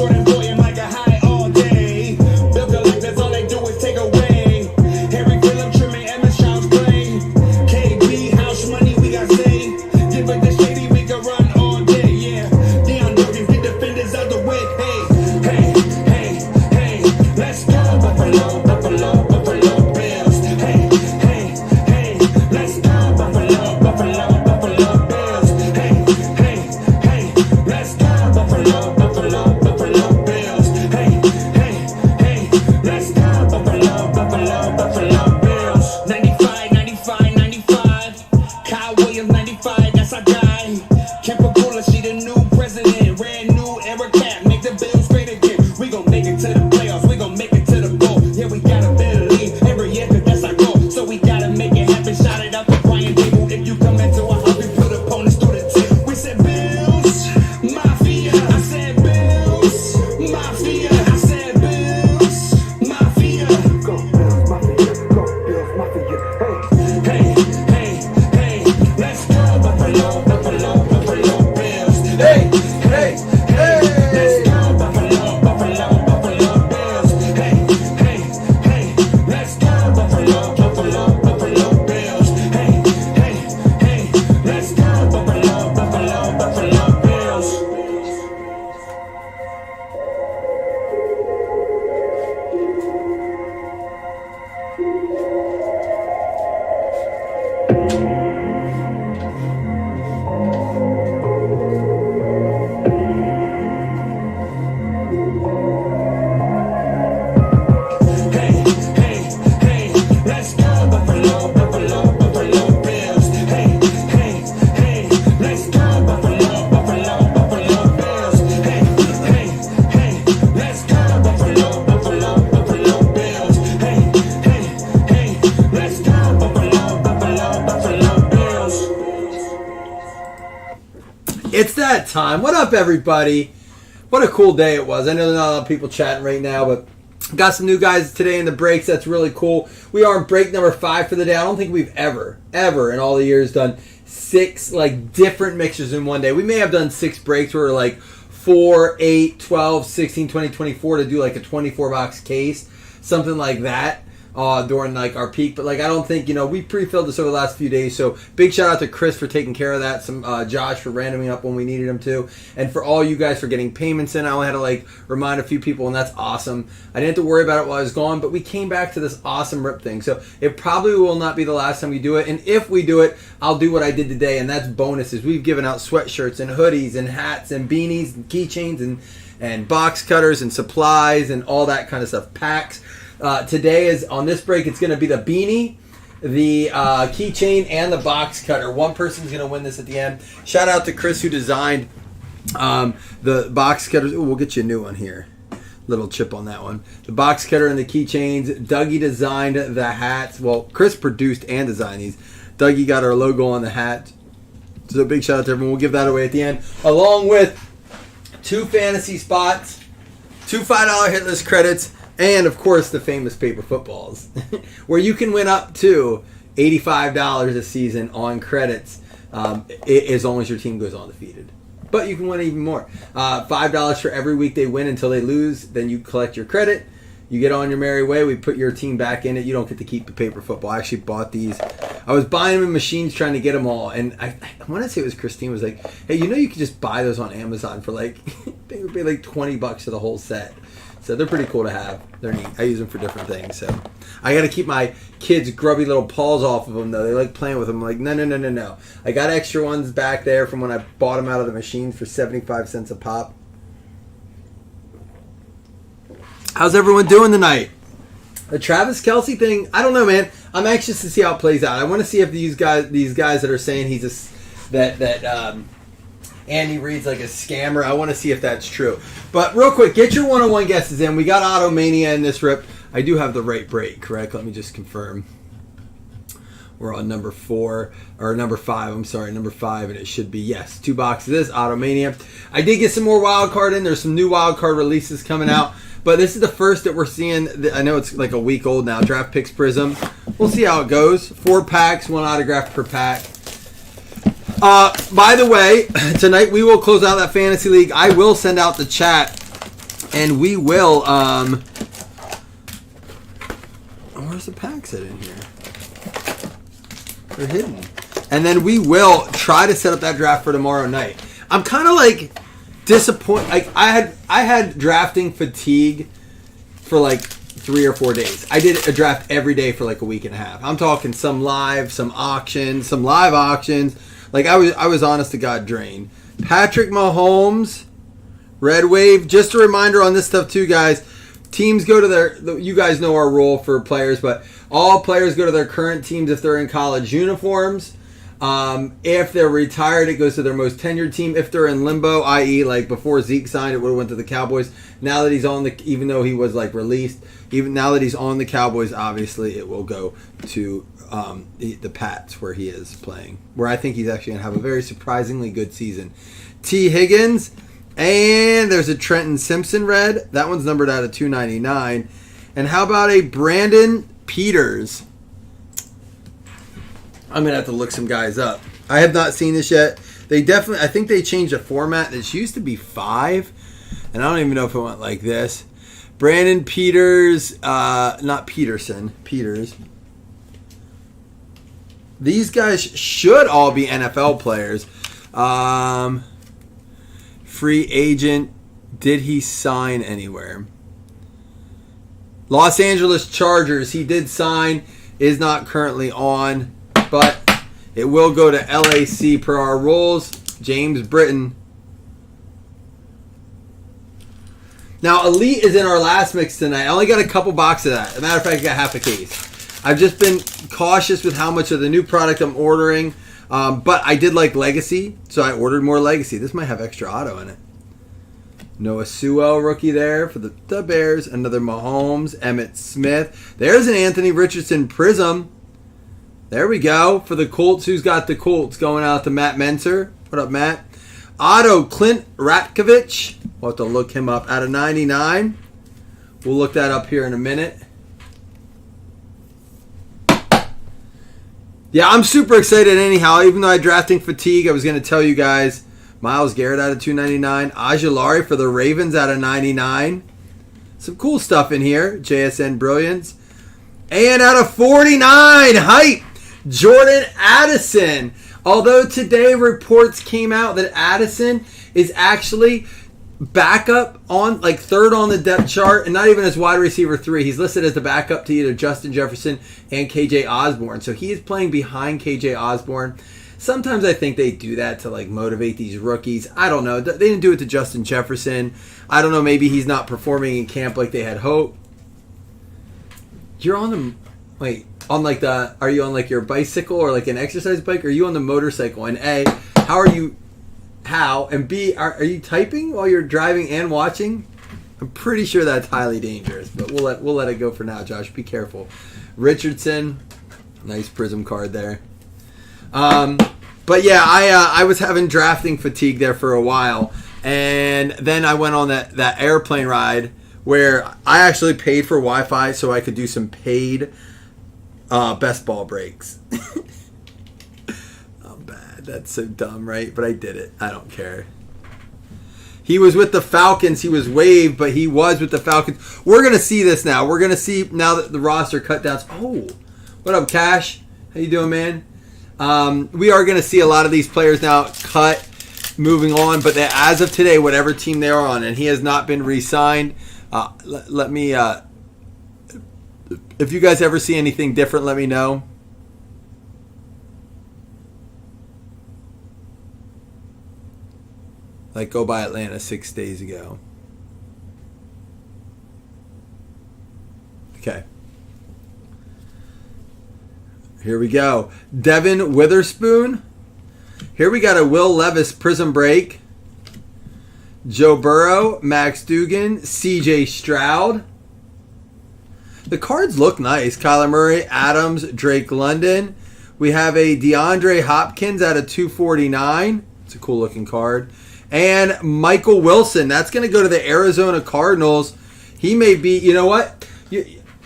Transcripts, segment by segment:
Short and boy, like a high all day. Built a life, that's all they do is take away. Harry Phillip trimming Emma Child's play. KB, house money, we got say. Give it the shady, we can run all day, yeah. Deion Duggan, get defenders out the way. Hey, hey, hey, hey, let's go. Buffalo, Buffalo, Buffalo Bills. Hey, hey, hey, let's go. Buffalo, Buffalo, Buffalo Bills. Hey, hey, hey, let's go. Buffalo, Buffalo, Buffalo Bills. Hey, hey, hey, let's go. Buffalo, Buffalo, Buffalo Bills. 95, 95, 95. Kyle Williams, 95, that's our guy. Kemper Pula, she the new president. Red new era cap, make the Bills great again. We gon' make it to the playoffs, we gon' make it to the bowl. Yeah, we gotta believe every year, cause that's our goal. So we gotta make it happen, shout it out to Brian Dable. If you come into our house, we put opponents through the tip. We said Bills, Mafia. I said Bills, Mafia. I said Bills, Mafia. Go Bills, Mafia. Go Bills, Mafia. Hey, hey, hey, let's go. Buffalo, Buffalo, Buffalo Bills. Hey, hey, hey, let's go. Buffalo, Buffalo, Buffalo Bills. Hey, hey, hey, let's go. Buffalo, Buffalo, Buffalo Bills. Hey, hey, hey, let's go. Buffalo, Buffalo, Buffalo Bills. Hey, hey, hey, let's go. Buffalo, Buffalo, Buffalo Bills. Hey, hey, hey, let's go. Buffalo, Buffalo, Buffalo Bills. Hey, hey, hey, let's go. Buffalo, Buffalo, Buffalo Bills. Hey, hey, hey, let's go. Buffalo, Buffalo, Buffalo Bills. It's that time. What up, everybody? What a cool day it was. I know there's not a lot of people chatting right now, but got some new guys today in the breaks. That's really cool. We are on break number 5 for the day. I don't think we've ever in all the years done 6 like different mixers in one day. We may have done 6 breaks where we're like 4, 8, 12, 16, 20, 24 to do like a 24 box case, something like that. During like our peak, but like I don't think, we pre-filled this over the last few days, so big shout out to Chris for taking care of that, some Josh for randoming up when we needed him to, and for all you guys for getting payments in. I only had to like remind a few people, and that's awesome. I didn't have to worry about it while I was gone, but we came back to this awesome rip thing, so it probably will not be the last time we do it, and if we do it, I'll do what I did today, and that's bonuses. We've given out sweatshirts and hoodies and hats and beanies and keychains and box cutters and supplies and all that kind of stuff, packs. Today is on this break. It's going to be the beanie, the keychain, and the box cutter. One person's going to win this at the end. Shout out to Chris who designed the box cutters. Ooh, we'll get you a new one here. Little chip on that one. The box cutter and the keychains. Dougie designed the hats. Well, Chris produced and designed these. Dougie got our logo on the hat. So big shout out to everyone. We'll give that away at the end, along with 2 fantasy spots, 2 $5 hit list credits, and, of course, the famous paper footballs, where you can win up to $85 a season on credits as long as your team goes undefeated. But you can win even more. $5 for every week they win until they lose. Then you collect your credit. You get on your merry way. We put your team back in it. You don't get to keep the paper football. I actually bought these. I was buying them in machines trying to get them all. And I want to say it was Christine was like, hey, you could just buy those on Amazon for like, they would pay like $20 for the whole set. So they're pretty cool to have. They're neat. I use them for different things. So I got to keep my kids' grubby little paws off of them, though. They like playing with them. I'm like, no. I got extra ones back there from when I bought them out of the machine for 75 cents a pop. How's everyone doing tonight? The Travis Kelce thing, I don't know, man. I'm anxious to see how it plays out. I want to see if these guys that are saying he's Andy Reid's like a scammer. I want to see if that's true. But real quick, get your one-on-one guesses in. We got Automania in this rip. I do have the right break, correct? Let me just confirm. We're on number 5. Number 5, and it should be, yes, 2 boxes. This Automania. I did get some more wild card in. There's some new wild card releases coming out. But this is the first that we're seeing. I know it's like a week old now. Draft Picks Prism. We'll see how it goes. 4 packs, 1 autograph per pack. By the way, tonight we will close out that fantasy league. I will send out the chat And we will, where's the packs at in here? They're hidden. And then we will try to set up that draft for tomorrow night. I'm kind of like disappointed. Like I had drafting fatigue for like 3 or 4 days. I did a draft every day for like a week and a half. I'm talking some live, some auctions, some live auctions. Like I was honest to God drained. Patrick Mahomes, Red Wave. Just a reminder on this stuff too, guys. Teams go to their, you guys know our rule for players, but all players go to their current teams if they're in college uniforms. If they're retired, it goes to their most tenured team. If they're in limbo, i.e. like before Zeke signed, it would have went to the Cowboys. Now that he's on the, even though he was like released, even now that he's on the Cowboys, obviously it will go to the Pats where he is playing, where I think he's actually going to have a very surprisingly good season. T. Higgins, and there's a Trenton Simpson red. That one's numbered out of 299. And how about a Brandon Peters? I'm going to have to look some guys up. I have not seen this yet. They definitely, I think they changed the format. This used to be 5, and I don't even know if it went like this. Brandon Peters, not Peterson, Peters. These guys should all be NFL players. Free agent, did he sign anywhere? Los Angeles Chargers, he did sign, is not currently on, but it will go to LAC per our rules. James Britton. Now, Elite is in our last mix tonight. I only got a couple boxes of that. As a matter of fact, I got half a case. I've just been cautious with how much of the new product I'm ordering. But I did like Legacy, so I ordered more Legacy. This might have extra auto in it. Noah Sewell rookie there for the Bears. Another Mahomes. Emmitt Smith. There's an Anthony Richardson Prism. There we go. For the Colts, who's got the Colts? Going out to Matt Menser. What up, Matt? Auto Clint Ratkovich. We'll have to look him up. Out of 99. We'll look that up here in a minute. Yeah, I'm super excited anyhow. Even though I had drafting fatigue, I was going to tell you guys. Myles Garrett out of 299. Ajulari for the Ravens out of 99. Some cool stuff in here. JSN Brilliance. And out of 49, hype, Jordan Addison. Although today reports came out that Addison is actually backup on, like third on the depth chart, and not even as wide receiver 3. He's listed as the backup to either Justin Jefferson and KJ Osborne. So he is playing behind KJ Osborne. Sometimes I think they do that to like motivate these rookies. I don't know. They didn't do it to Justin Jefferson. I don't know. Maybe he's not performing in camp like they had hoped. You're on the, wait, on like the, are you on like your bicycle or like an exercise bike? Or are you on the motorcycle? And A, how are you, how? And B, are you typing while you're driving and watching? I'm pretty sure that's highly dangerous, but we'll let it go for now, Josh. Be careful. Richardson, nice Prism card there. But yeah, I was having drafting fatigue there for a while, and then I went on that airplane ride where I actually paid for Wi-Fi so I could do some paid best ball breaks. Oh, bad. That's so dumb, right? But I did it. I don't care. He was with the Falcons. He was waived, but he was with the Falcons. We're going to see this now. We're going to see now that the roster cut down. Oh, what up, Cash? How you doing, man? We are going to see a lot of these players now cut, moving on. But as of today, whatever team they are on, and he has not been re-signed, let me, if you guys ever see anything different, let me know. Like go by Atlanta 6 days ago. Okay. Here we go. Devin Witherspoon. Here we got a Will Levis Prism Break. Joe Burrow, Max Dugan, CJ Stroud. The cards look nice. Kyler Murray, Adams, Drake London. We have a DeAndre Hopkins out of 249. It's a cool looking card. And Michael Wilson. That's going to go to the Arizona Cardinals. He may be, you know what?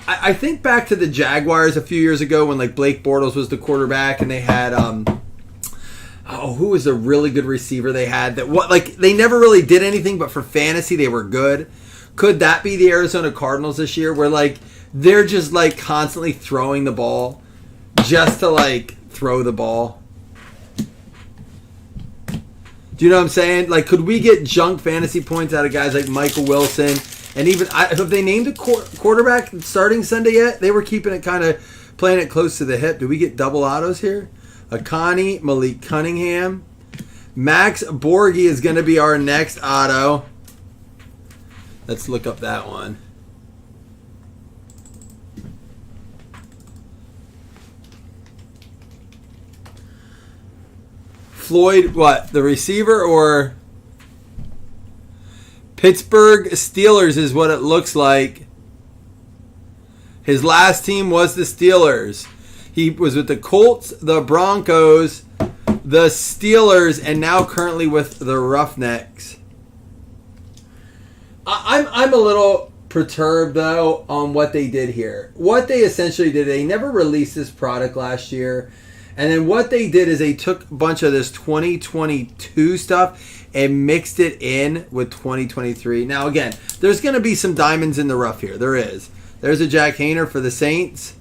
I think back to the Jaguars a few years ago when like Blake Bortles was the quarterback and they had who was a really good receiver they had that what like they never really did anything, but for fantasy they were good. Could that be the Arizona Cardinals this year, where like they're just like constantly throwing the ball just to like throw the ball? Do you know what I'm saying? Like, could we get junk fantasy points out of guys like Michael Wilson? And even, have they named a quarterback starting Sunday yet? They were keeping it kind of, playing it close to the hip. Do we get double autos here? Akani, Malik Cunningham. Max Borghi is going to be our next auto. Let's look up that one. Floyd, what? The receiver or Pittsburgh Steelers is what it looks like. His last team was the Steelers. He was with the Colts, the Broncos, the Steelers, and now currently with the Roughnecks. I'm a little perturbed, though, on what they did here. What they essentially did, they never released this product last year. And then what they did is they took a bunch of this 2022 stuff and mixed it in with 2023. Now, again, there's going to be some diamonds in the rough here. There is. There's a Jack Hayner for the Saints.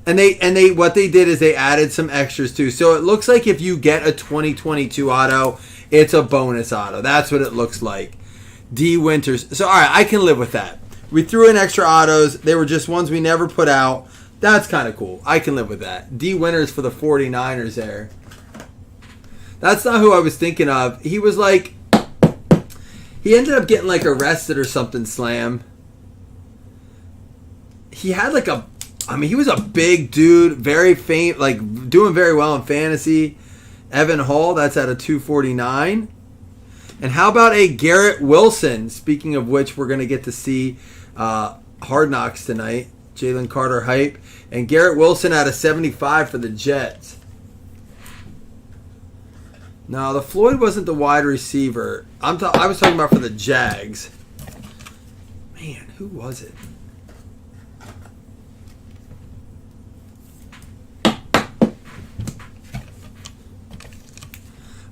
And they what they did is they added some extras too. So it looks like if you get a 2022 auto, it's a bonus auto. That's what it looks like. D Winters. So all right, I can live with that. We threw in extra autos. They were just ones we never put out. That's kind of cool. I can live with that. D Winters for the 49ers there. That's not who I was thinking of. He was like, he ended up getting like arrested or something, Slam. He had like a, I mean, he was a big dude, very faint, like doing very well in fantasy. Evan Hall, that's at a 249. And how about a Garrett Wilson? Speaking of which, we're going to get to see Hard Knocks tonight. Jalen Carter hype. And Garrett Wilson at a 75 for the Jets. No, the Floyd wasn't the wide receiver. I was talking about for the Jags. Man, who was it?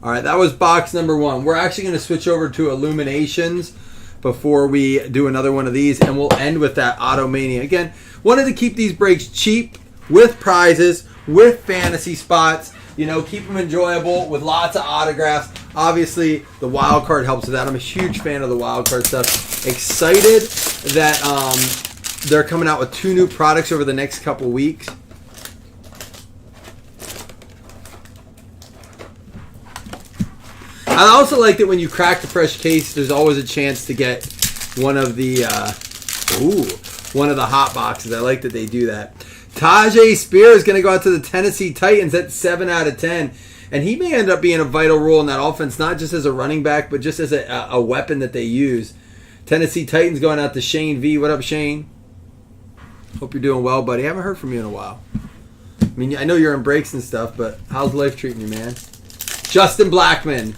All right, that was box number 1. We're actually going to switch over to Illuminations before we do another one of these, and we'll end with that Automania. Again, wanted to keep these breaks cheap, with prizes, with fantasy spots, you know, keep them enjoyable with lots of autographs. Obviously, the wild card helps with that. I'm a huge fan of the wild card stuff. Excited that they're coming out with 2 new products over the next couple weeks. I also like that when you crack the fresh case, there's always a chance to get one of the hot boxes. I like that they do that. Tajay Spear is going to go out to the Tennessee Titans at 7 out of 10. And he may end up being a vital role in that offense, not just as a running back, but just as a weapon that they use. Tennessee Titans going out to Shane V. What up, Shane? Hope you're doing well, buddy. I haven't heard from you in a while. I mean, I know you're in breaks and stuff, but how's life treating you, man? Justin Blackman.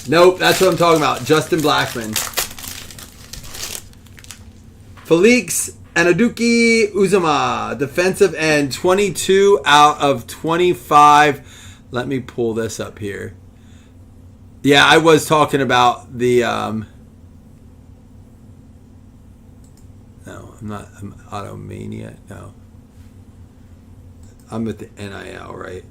Nope, that's what I'm talking about. Justin Blackman. Felix Anaduki Uzama, defensive end, 22 out of 25. Let me pull this up here. Yeah, I was talking about the... No, I'm not. I'm Automania. No. I'm with the NIL, right?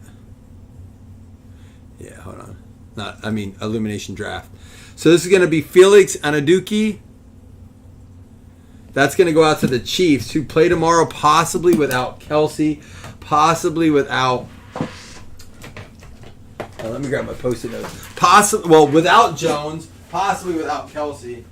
Yeah, hold on. Illumination Draft. So this is going to be Felix Anaduki. That's going to go out to the Chiefs, who play tomorrow, possibly without Kelsey, possibly without... let me grab my Post-it notes. Without Jones, possibly without Kelsey.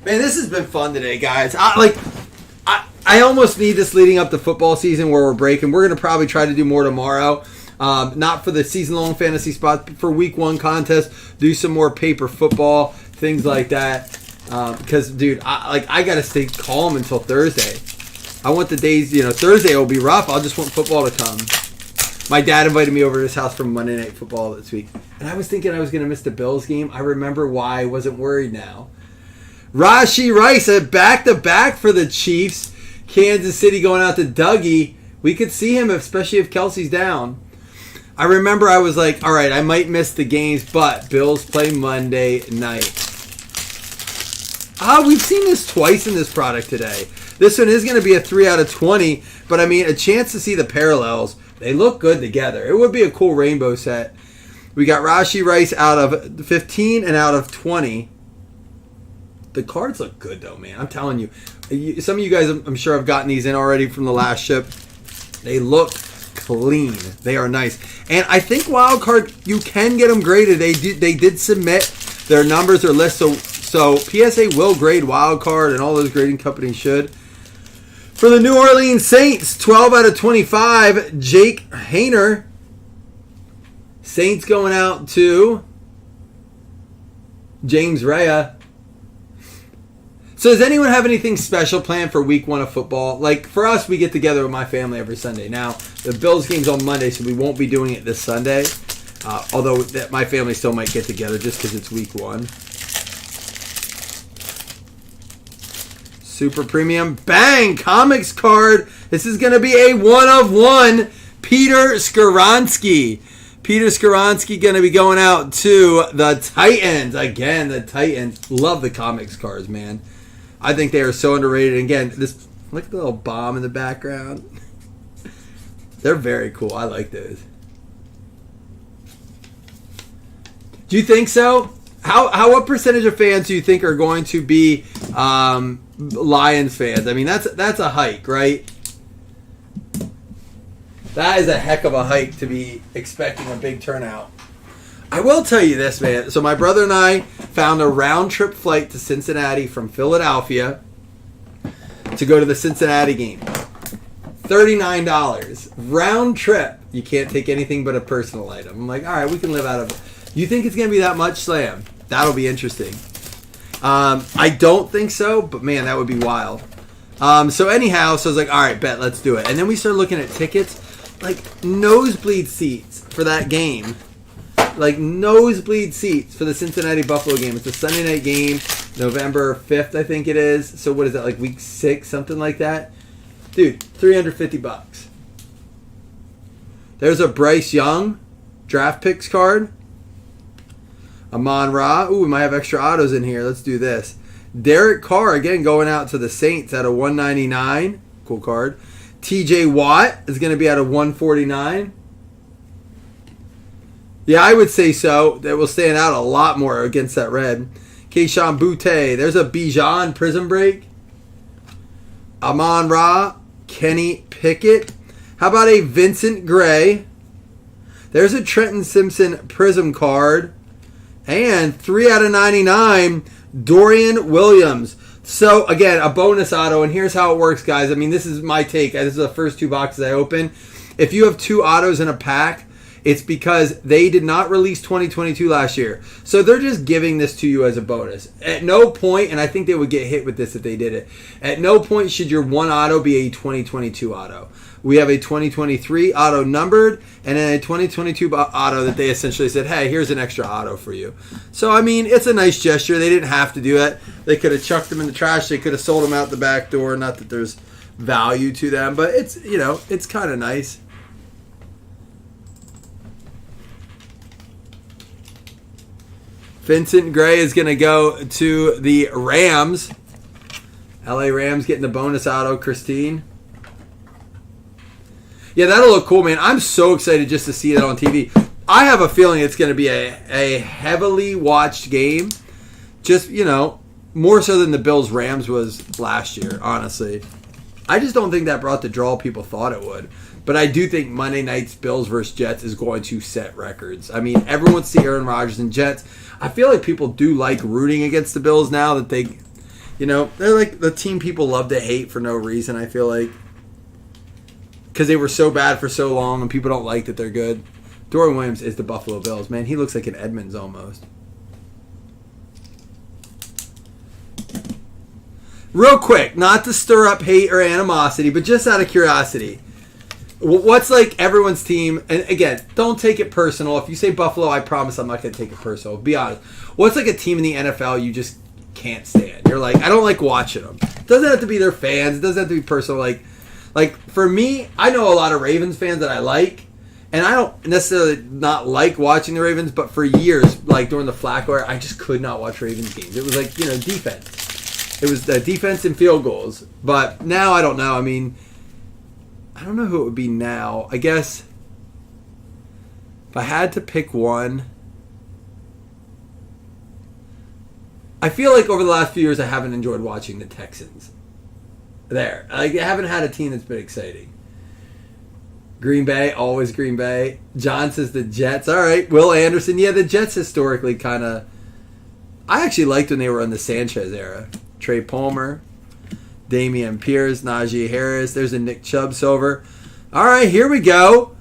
Man, this has been fun today, guys. I almost need this leading up to football season where we're breaking. We're going to probably try to do more tomorrow. Not for the season-long fantasy spot, but for week 1 contest. Do some more paper football, things like that. Because, dude, I got to stay calm until Thursday. I want the days, Thursday will be rough. I just want football to come. My dad invited me over to his house for Monday Night Football this week. And I was thinking I was going to miss the Bills game. I remember why I wasn't worried now. Rashee Rice, a back-to-back for the Chiefs. Kansas City going out to Dougie. We could see him, especially if Kelsey's down. I remember I was like, all right, I might miss the games, but Bills play Monday night. We've seen this twice in this product today. This one is going to be a 3 out of 20, but I mean, a chance to see the parallels. They look good together. It would be a cool rainbow set. We got Rashi Rice out of 15 and out of 20. The cards look good, though, man. I'm telling you. Some of you guys, I'm sure, have gotten these in already from the last ship. They look clean. They are nice. And I think Wild Card, you can get them graded. They did submit their numbers or lists, so PSA will grade Wild Card, and all those grading companies should. For the New Orleans Saints, 12 out of 25, Jake Hayner. Saints going out to James Rea. So does anyone have anything special planned for week 1 of football? Like, for us, we get together with my family every Sunday. Now, the Bills game's on Monday, so we won't be doing it this Sunday. Although my family still might get together just because it's week 1. Super Premium. Bang! Comics card. This is going to be a 1 of 1. Peter Skoronski. Peter Skoronski going to be going out to the Titans. Again, the Titans. Love the comics cards, man. I think they are so underrated. And again, look at the little bomb in the background. They're very cool. I like those. Do you think so? What percentage of fans do you think are going to be Lions fans? I mean, that's a hike, right? That is a heck of a hike to be expecting a big turnout. I will tell you this, man. So my brother and I found a round-trip flight to Cincinnati from Philadelphia to go to the Cincinnati game. $39. Round trip. You can't take anything but a personal item. I'm like, all right, we can live out of it. You think it's going to be that much, Slam? That'll be interesting. I don't think so, but man, that would be wild. So anyhow, so I was like, all right, bet, let's do it. And then we started looking at tickets. Like, nosebleed seats for that game. Like, nosebleed seats for the Cincinnati-Buffalo game. It's a Sunday night game, November 5th, I think it is. So what is that, like week 6, something like that? Dude, $350. There's a Bryce Young draft picks card. Amon Ra. Ooh, we might have extra autos in here. Let's do this. Derek Carr, again, going out to the Saints at a $199. Cool card. TJ Watt is going to be at a $149. Yeah, I would say so. That will stand out a lot more against that red. Keyshawn Boutte. There's a Bijan Prism Break. Amon Ra. Kenny Pickett. How about a Vincent Gray? There's a Trenton Simpson Prism card. And 3 out of 99, Dorian Williams. So, again, a bonus auto, and here's how it works, guys. I mean, this is my take. This is the first 2 boxes I open. If you have 2 autos in a pack, it's because they did not release 2022 last year. So they're just giving this to you as a bonus. At no point, and I think they would get hit with this if they did it, at no point should your one auto be a 2022 auto. We have a 2023 auto numbered, and then a 2022 auto that they essentially said, hey, here's an extra auto for you. So, I mean, it's a nice gesture. They didn't have to do it. They could have chucked them in the trash. They could have sold them out the back door. Not that there's value to them, but it's, you know, it's kind of nice. Vincent Gray is going to go to the Rams. LA Rams getting the bonus auto, Christine. Yeah, that'll look cool, man. I'm so excited just to see it on TV. I have a feeling it's going to be a heavily watched game. Just, you know, more so than the Bills-Rams was last year, honestly. I just don't think that brought the draw people thought it would. But I do think Monday night's Bills versus Jets is going to set records. I mean, everyone wants to see Aaron Rodgers and Jets. I feel like people do like rooting against the Bills now that they, you know, they're like the team people love to hate for no reason, I feel like. Because they were so bad for so long and people don't like that they're good. Dorian Williams is the Buffalo Bills, man. He looks like an Edmonds almost. Real quick, not to stir up hate or animosity, but just out of curiosity. What's like everyone's team, and again, don't take it personal. If you say Buffalo, I promise I'm not going to take it personal. Be honest. What's like a team in the NFL you just can't stand? You're like, I don't like watching them. It doesn't have to be their fans. It doesn't have to be personal. Like for me, I know a lot of Ravens fans that I like, And I don't necessarily not like watching the Ravens, but for years, like during the Flacco era, I just could not watch Ravens games. It was like, defense. It was defense and field goals. But now I don't know. I mean, I don't know who it would be now. I guess if I had to pick one, I feel like over the last few years I haven't enjoyed watching the Texans. I haven't had a team that's been exciting. Green Bay, always Green Bay. John says the Jets. All right, Will Anderson. Yeah, the Jets historically kind of... I actually liked when they were in the Sanchez era. Trey Palmer, Damian Pierce, Najee Harris. There's a Nick Chubb silver. All right, here we go.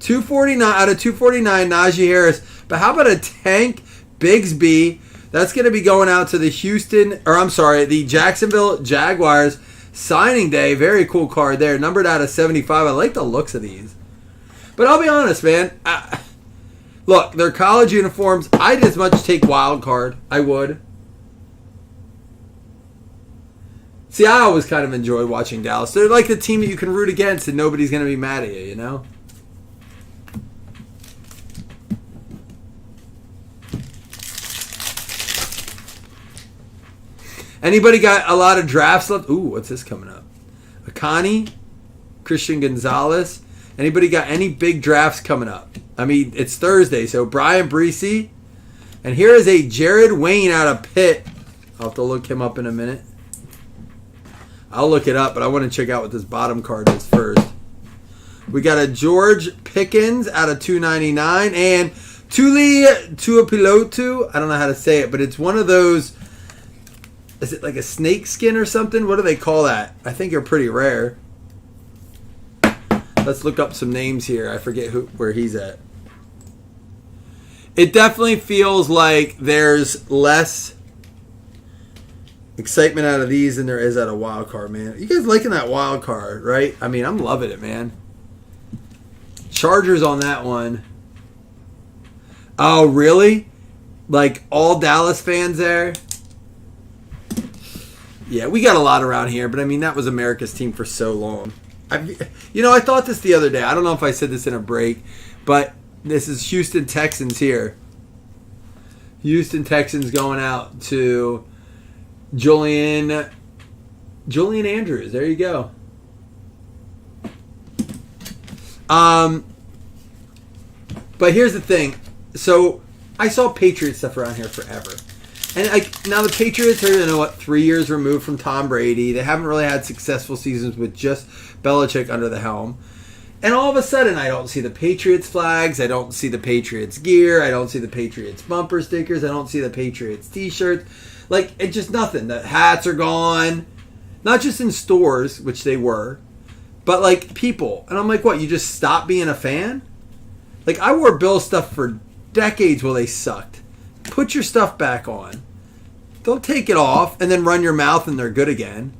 249 out of 249, Najee Harris. But how about a Tank Bigsby? That's going to be going out to the the Jacksonville Jaguars signing day. Very cool card there. Numbered out of 75. I like the looks of these. But I'll be honest, man. Look, they're college uniforms. I'd as much take wild card. I would. See, I always kind of enjoy watching Dallas. They're like the team that you can root against and nobody's going to be mad at you, you know? Anybody got a lot of drafts left? Ooh, what's this coming up? Akani, Christian Gonzalez. Anybody got any big drafts coming up? I mean, it's Thursday, so Brian Breesy. And here is a Jared Wayne out of Pitt. I'll have to look him up in a minute. I'll look it up, but I want to check out what this bottom card is first. We got a George Pickens out of 299. And Tuli Tuipulotu. I don't know how to say it, but it's one of those... Is it like a snake skin or something? What do they call that? I think they're pretty rare. Let's look up some names here. I forget where he's at. It definitely feels like there's less excitement out of these than there is out of wild card, man. You guys liking that wild card, right? I mean, I'm loving it, man. Chargers on that one. Oh, really? Like all Dallas fans there? Yeah, we got a lot around here, but I mean, that was America's team for so long. I thought this the other day. I don't know if I said this in a break, but this is Houston Texans here. Houston Texans going out to Julian Andrews. There you go. But here's the thing. So I saw Patriot stuff around here forever. And now the Patriots are, 3 years removed from Tom Brady. They haven't really had successful seasons with just Belichick under the helm. And all of a sudden, I don't see the Patriots flags. I don't see the Patriots gear. I don't see the Patriots bumper stickers. I don't see the Patriots t-shirts. It's just nothing. The hats are gone. Not just in stores, which they were, but people. And I'm like, what? You just stopped being a fan? I wore Bills stuff for decades while they sucked. Put your stuff back on. Don't take it off and then run your mouth and they're good again.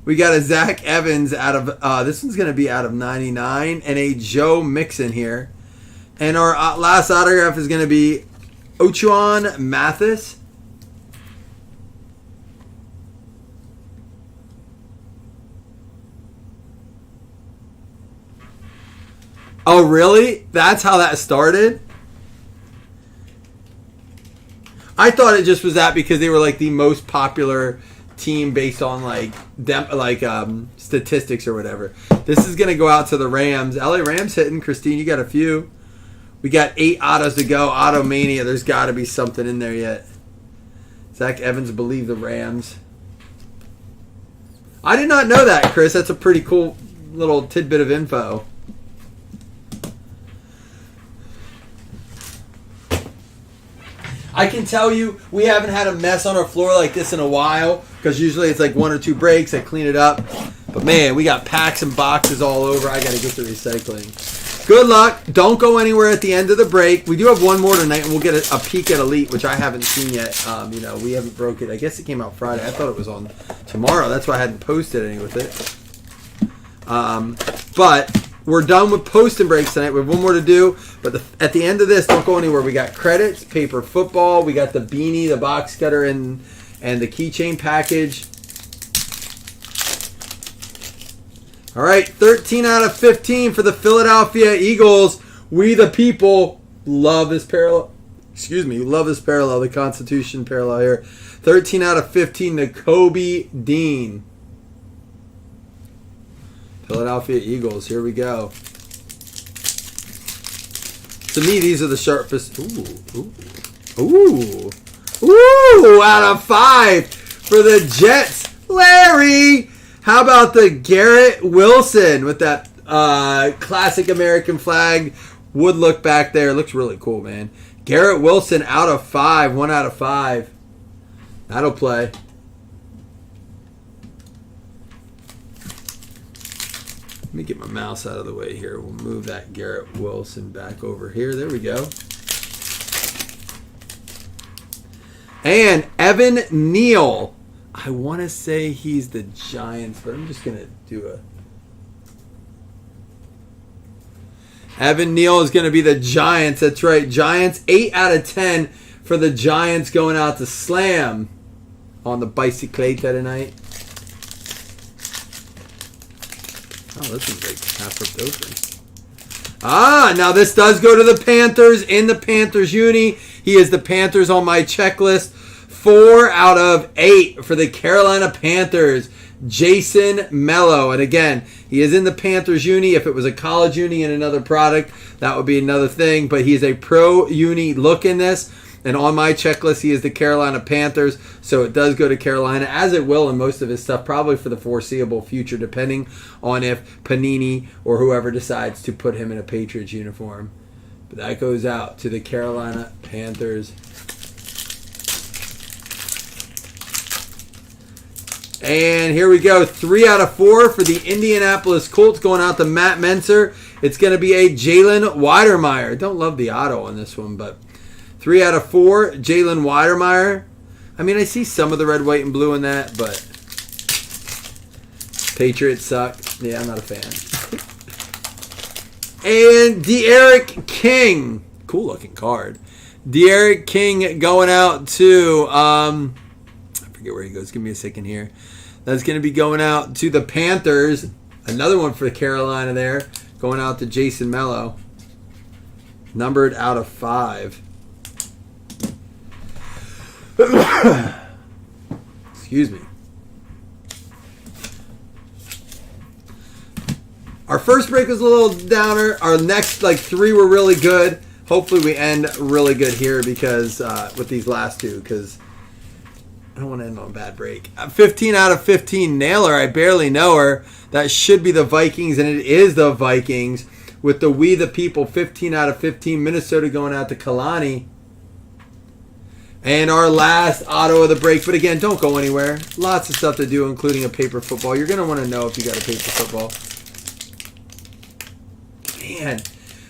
We got a Zach Evans out of, this one's going to be out of 99, and a Joe Mixon here. And our last autograph is going to be Ochuan Mathis. Oh, really? That's how that started? I thought it just was that because they were the most popular team based on statistics or whatever. This is gonna go out to the Rams. LA Rams hitting. Christine, you got a few. We got 8 autos to go. Auto Mania. There's got to be something in there yet. Zach Evans, believe the Rams. I did not know that, Chris. That's a pretty cool little tidbit of info. I can tell you we haven't had a mess on our floor like this in a while because usually it's 1 or 2 breaks. I clean it up. But, man, we got packs and boxes all over. I got to get to recycling. Good luck. Don't go anywhere at the end of the break. We do have one more tonight, and we'll get a peek at Elite, which I haven't seen yet. We haven't broke it. I guess it came out Friday. I thought it was on tomorrow. That's why I hadn't posted any with it. But we're done with posting breaks tonight. We have one more to do. But at the end of this, don't go anywhere. We got credits, paper football. We got the beanie, the box cutter, and the keychain package. All right, 13 out of 15 for the Philadelphia Eagles. We the people love this parallel. Excuse me, love this parallel, the Constitution parallel here. 13 out of 15 to Kobe Dean. Philadelphia Eagles, here we go. To me, these are the sharpest. Ooh, out of 5 for the Jets. Larry, how about the Garrett Wilson with that classic American flag wood look back there? Looks really cool, man. Garrett Wilson out of 5, 1 out of 5. That'll play. Let me get my mouse out of the way here. We'll move that Garrett Wilson back over here. There we go. And Evan Neal. I want to say he's the Giants, but I'm just going to do a... Evan Neal is going to be the Giants. That's right. Giants, 8 out of 10 for the Giants going out to Slam on the bicycleta tonight. Oh, this one's like half ripped open. Now this does go to the Panthers in the Panthers uni. He is the Panthers on my checklist. 4 out of 8 for the Carolina Panthers. Jason Mello. And again, he is in the Panthers uni. If it was a college uni and another product, that would be another thing. But he is a pro uni look in this. And on my checklist, he is the Carolina Panthers. So it does go to Carolina, as it will in most of his stuff, probably for the foreseeable future, depending on if Panini or whoever decides to put him in a Patriots uniform. But that goes out to the Carolina Panthers. And here we go. 3 out of 4 for the Indianapolis Colts going out to Matt Menser. It's going to be a Jalen Weidermeyer. Don't love the auto on this one, but 3 out of 4, Jalen Weidermeyer. I mean, I see some of the red, white, and blue in that, but Patriots suck. Yeah, I'm not a fan. And De'Aaron King. Cool looking card. De'Aaron King going out to, I forget where he goes. Give me a second here. That's going to be going out to the Panthers. Another one for Carolina there. Going out to Jason Mello. Numbered out of 5. Excuse me. Our first break was a little downer. Our next 3 were really good. Hopefully we end really good here because with these last 2, because I don't want to end on a bad break. 15 out of 15 nailer. I barely know her. That should be the Vikings, and it is the Vikings with the We the People. 15 out of 15. Minnesota going out to Kalani. And our last auto of the break. But again, don't go anywhere. Lots of stuff to do, including a paper football. You're going to want to know if you got a paper football. Man,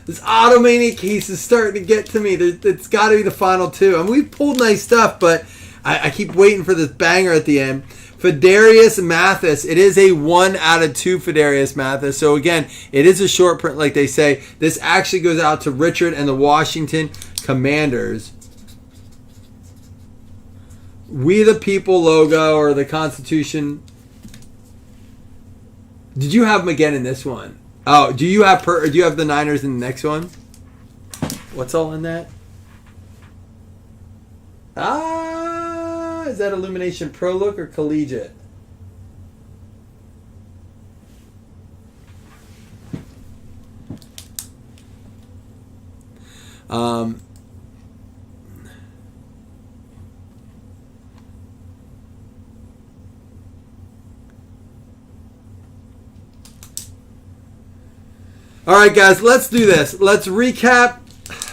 this Automania case is starting to get to me. It's got to be the final 2. I mean, we've pulled nice stuff, but I keep waiting for this banger at the end. Fedarius Mathis. It is a 1 out of 2 Fedarius Mathis. So again, it is a short print like they say. This actually goes out to Richard and the Washington Commanders. We the People logo or the Constitution. Did you have them again in this one? Oh, do you have the Niners in the next one? What's all in that? Is that Illumination Pro look or Collegiate? All right, guys, let's do this. Let's recap.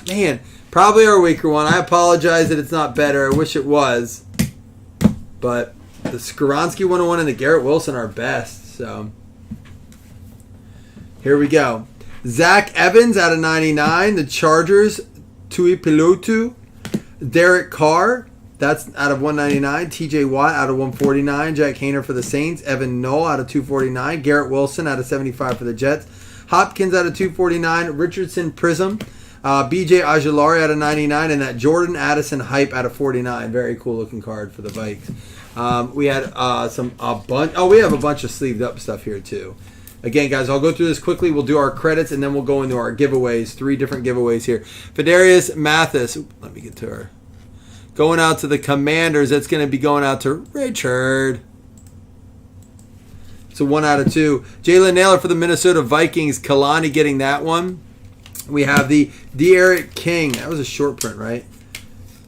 Man, probably our weaker one. I apologize that it's not better. I wish it was. But the Skoronski 101 and the Garrett Wilson are best. So here we go. Zach Evans out of 99. The Chargers, Tui Pilotu. Derek Carr, that's out of 199. TJ Watt out of 149. Jack Hayner for the Saints. Evan Knoll out of 249. Garrett Wilson out of 75 for the Jets. Hopkins out of 249. Richardson Prism. BJ Aguilar out of 99. And that Jordan Addison hype out of 49. Very cool looking card for the Vikes. We had we have a bunch of sleeved up stuff here too. Again, guys, I'll go through this quickly. We'll do our credits, and then we'll go into our giveaways. 3 different giveaways here. Fedarius Mathis. Let me get to her. Going out to the Commanders. That's going to be going out to Richard. So 1 out of 2. Jalen Naylor for the Minnesota Vikings. Kalani getting that one. We have the De'Aaron King. That was a short print, right?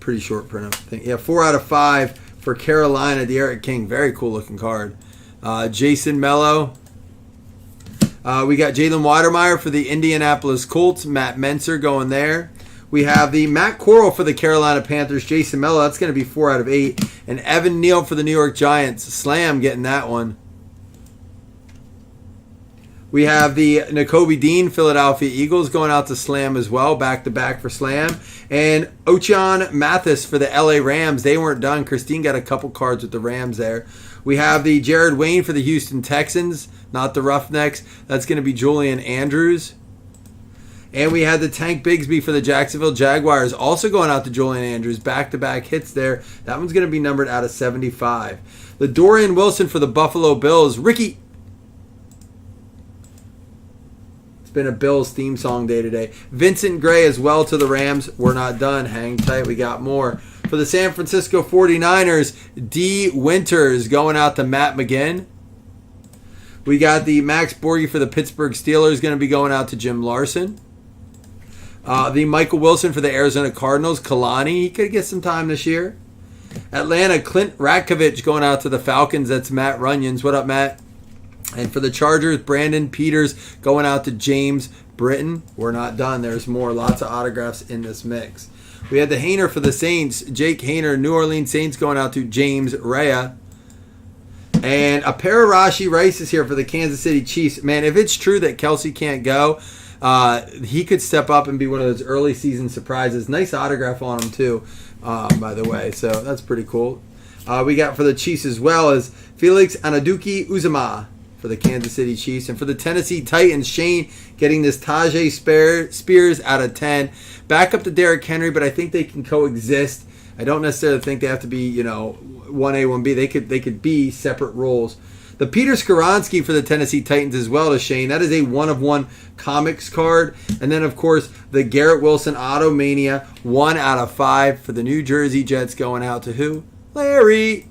Pretty short print, I think. Yeah, 4 out of 5 for Carolina. De'Aaron King. Very cool looking card. Jason Mello. We got Jalen Watermeyer for the Indianapolis Colts. Matt Menser going there. We have the Matt Corral for the Carolina Panthers. Jason Mello. That's going to be 4 out of 8. And Evan Neal for the New York Giants. Slam getting that one. We have the Nakobe Dean Philadelphia Eagles going out to Slam as well. Back-to-back for Slam. And Ochian Mathis for the LA Rams. They weren't done. Christine got a couple cards with the Rams there. We have the Jared Wayne for the Houston Texans. Not the Roughnecks. That's going to be Julian Andrews. And we had the Tank Bigsby for the Jacksonville Jaguars. Also going out to Julian Andrews. Back-to-back hits there. That one's going to be numbered out of 75. The Dorian Wilson for the Buffalo Bills. Ricky. It's been a Bills theme song day today. Vincent Gray as well to the Rams. We're not done. Hang tight. We got more. For the San Francisco 49ers, D. Winters going out to Matt McGinn. We got the Max Borgi for the Pittsburgh Steelers going to be going out to Jim Larson. The Michael Wilson for the Arizona Cardinals, Kalani. He could get some time this year. Atlanta, Clint Ratkovich going out to the Falcons. That's Matt Runyons. What up, Matt? And for the Chargers, Brandon Peters going out to James Britton. We're not done. There's more. Lots of autographs in this mix. We had the Hayner for the Saints. Jake Hayner, New Orleans Saints going out to James Rea. And a pair of Rashi Rice is here for the Kansas City Chiefs. Man, if it's true that Kelsey can't go, he could step up and be one of those early season surprises. Nice autograph on him too, by the way. So that's pretty cool. We got for the Chiefs as well as Felix Anaduki Uzama for the Kansas City Chiefs. And for the Tennessee Titans, Shane getting this Tajay Spears out of 10. Back up to Derrick Henry, but I think they can coexist. I don't necessarily think they have to be, 1A, 1B. They could be separate roles. The Peter Skoronski for the Tennessee Titans as well to Shane. That is a 1-of-1 comics card. And then, of course, the Garrett Wilson Auto Mania, 1 out of 5 for the New Jersey Jets going out to who? Larry.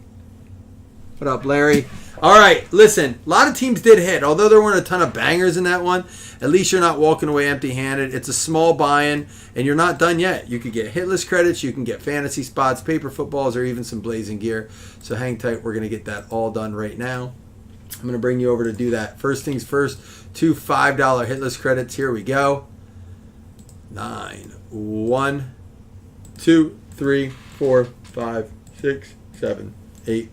What up, Larry? All right, listen, a lot of teams did hit. Although there weren't a ton of bangers in that one, at least you're not walking away empty-handed. It's a small buy-in, and you're not done yet. You could get hitless credits, you can get fantasy spots, paper footballs, or even some blazing gear. So hang tight. We're going to get that all done right now. I'm going to bring you over to do that. First things first, 2 $5 hitless credits. Here we go. 9, 1, 2, 3, 4, 5, 6, 7, 8,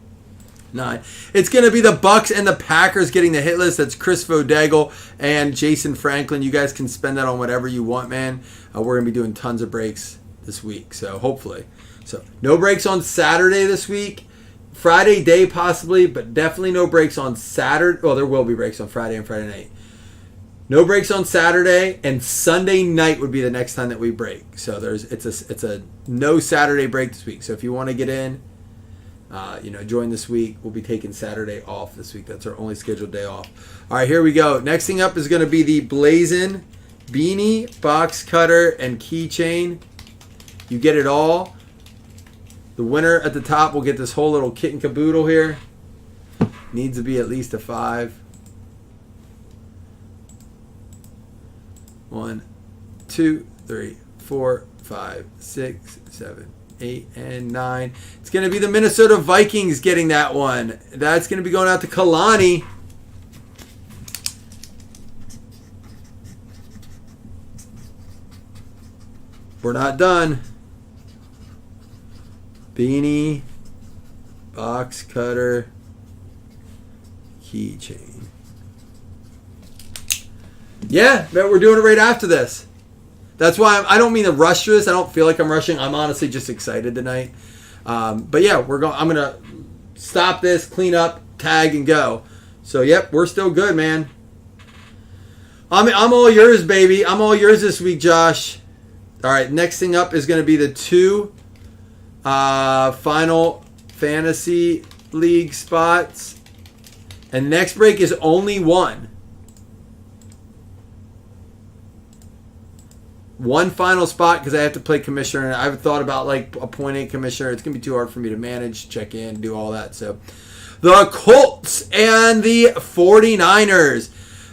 9. It's going to be the Bucks and the Packers getting the hit list. That's Chris Vodegel and Jason Franklin. You guys can spend that on whatever you want, man. We're going to be doing tons of breaks this week, so hopefully. So no breaks on Saturday this week. Friday day possibly, but definitely no breaks on Saturday. Well, there will be breaks on Friday and Friday night. No breaks on Saturday, and Sunday night would be the next time that we break. So it's a no Saturday break this week. So if you want to get in, join this week. We'll be taking Saturday off this week. That's our only scheduled day off. All right, here we go. Next thing up is going to be the Blazin' Beanie, Box Cutter, and Keychain. You get it all. The winner at the top will get this whole little kit and caboodle here. Needs to be at least a 5. 1, 2, 3, 4, 5, 6, 7, 8, and 9. It's going to be the Minnesota Vikings getting that one. That's going to be going out to Kalani. We're not done. Beanie, Box Cutter, Keychain. Yeah, but we're doing it right after this. That's why I don't mean to rush through this. I don't feel like I'm rushing. I'm honestly just excited tonight. But yeah, I'm gonna stop this, clean up, tag, and go. So yep, we're still good, man. I'm all yours, baby. I'm all yours this week, Josh. All right, next thing up is gonna be the 2 final fantasy league spots, and next break is only 1. one final spot because I have to play commissioner. And I've thought about like appointing commissioner. It's going to be too hard for me to manage, check in, do all that. So the Colts and the 49ers.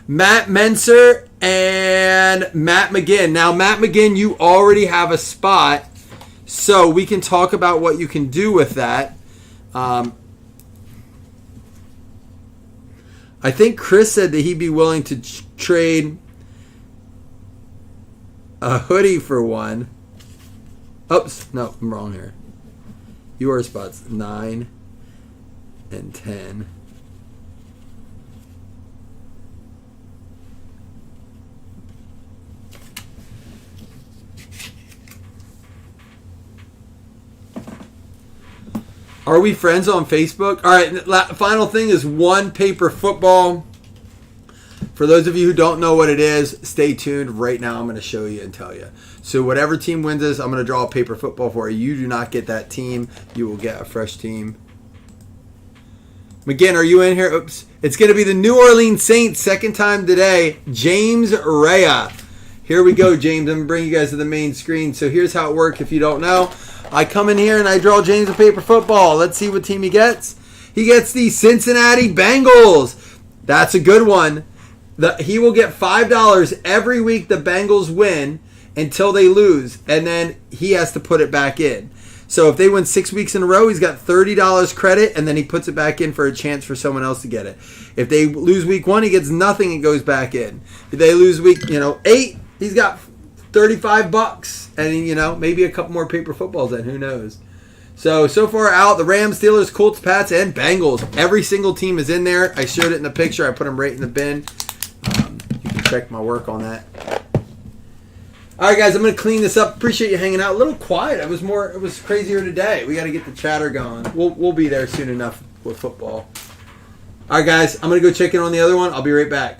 Matt Menser and Matt McGinn. Now, Matt McGinn, you already have a spot, so we can talk about what you can do with that. I think Chris said that he'd be willing to trade a hoodie for one. Oops, no, I'm wrong here. Your spots 9 and 10. Are we friends on Facebook? All right, final thing is one paper football. For those of you who don't know what it is, stay tuned. Right now I'm going to show you and tell you. So whatever team wins this, I'm going to draw a paper football for you. You do not get that team. You will get a fresh team. McGinn, are you in here? Oops. It's going to be the New Orleans Saints, second time today. James Rea. Here we go, James. I'm going to bring you guys to the main screen. So here's how it works if you don't know. I come in here and I draw James a paper football. Let's see what team he gets. He gets the Cincinnati Bengals. That's a good one. He will get $5 every week the Bengals win until they lose. And then he has to put it back in. So if they win 6 weeks in a row, he's got $30 credit, and then he puts it back in for a chance for someone else to get it. If they lose week 1, he gets nothing and goes back in. If they lose week 8, he's got $35 and maybe a couple more paper footballs then, who knows. So far out, the Rams, Steelers, Colts, Pats, and Bengals. Every single team is in there. I showed it in the picture. I put them right in the bin. You can check my work on that. All right, guys, I'm going to clean this up. Appreciate you hanging out. A little quiet. It was crazier today. We got to get the chatter going. We'll be there soon enough with football. All right, guys, I'm going to go check in on the other one. I'll be right back.